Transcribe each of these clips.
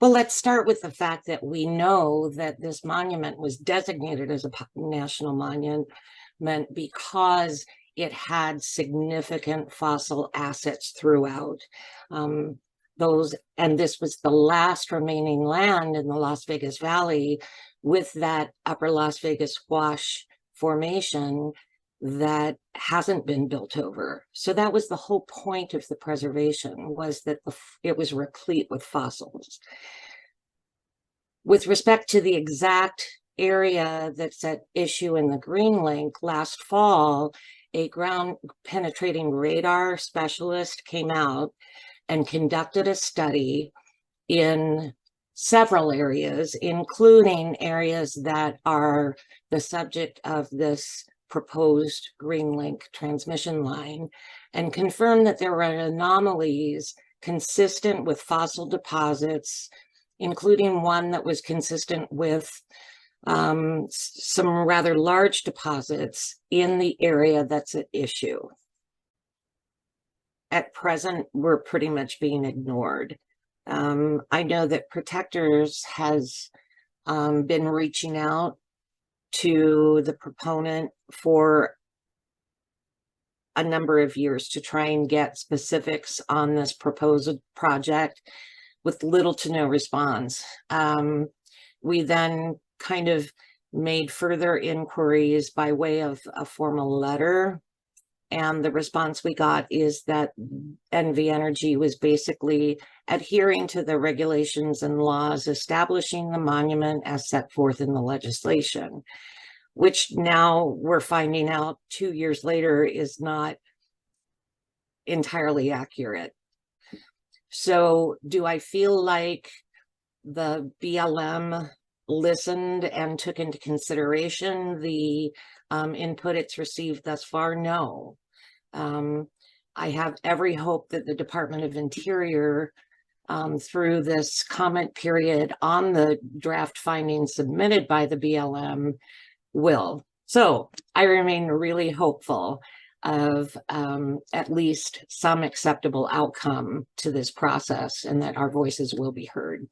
Well, let's start with the fact that we know that this monument was designated as a national monument because it had significant fossil assets throughout. And this was the last remaining land in the Las Vegas Valley with that upper Las Vegas wash formation that hasn't been built over. So that was the whole point of the preservation, was that it was replete with fossils. With respect to the exact area that's at issue in the Greenlink, last fall, a ground penetrating radar specialist came out and conducted a study in several areas, including areas that are the subject of this proposed Greenlink transmission line, and confirmed that there were anomalies consistent with fossil deposits, including one that was consistent with some rather large deposits in the area that's at issue. At present, we're pretty much being ignored. I know that Protectors has been reaching out to the proponent for a number of years to try and get specifics on this proposed project, with little to no response. We then kind of made further inquiries by way of a formal letter, and the response we got is that NV Energy was basically adhering to the regulations and laws establishing the monument as set forth in the legislation, which now we're finding out 2 years later is not entirely accurate. So do I feel like the BLM listened and took into consideration the input it's received thus far? No. I have every hope that the Department of Interior, through this comment period on the draft findings submitted by the BLM, will. So I remain really hopeful of at least some acceptable outcome to this process, and that our voices will be heard.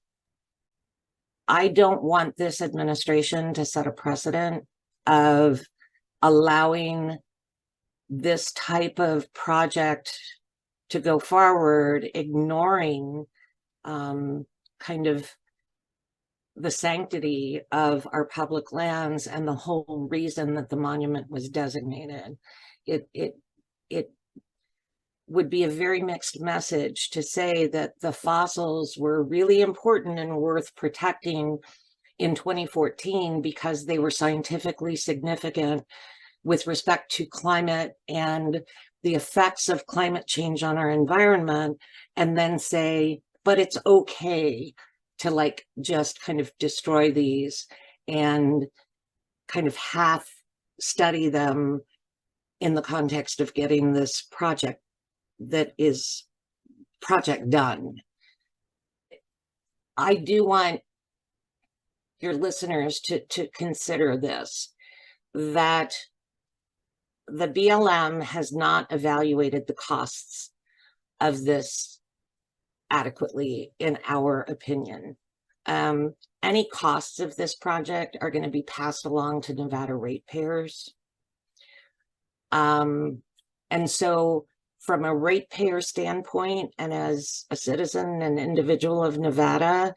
I don't want this administration to set a precedent of allowing this type of project to go forward, ignoring kind of the sanctity of our public lands and the whole reason that the monument was designated. It would be a very mixed message to say that the fossils were really important and worth protecting in 2014 because they were scientifically significant with respect to climate and the effects of climate change on our environment, and then say, but it's okay to like just kind of destroy these and kind of half study them in the context of getting this project done. I do want your listeners to consider this, that the BLM has not evaluated the costs of this adequately, in our opinion. Any costs of this project are going to be passed along to Nevada ratepayers. And so from a ratepayer standpoint, and as a citizen and individual of Nevada,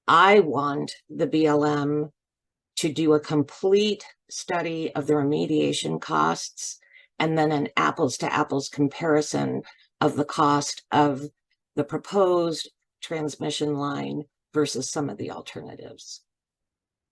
I want the BLM to do a complete study of the remediation costs, and then an apples to apples comparison of the cost of the proposed transmission line versus some of the alternatives.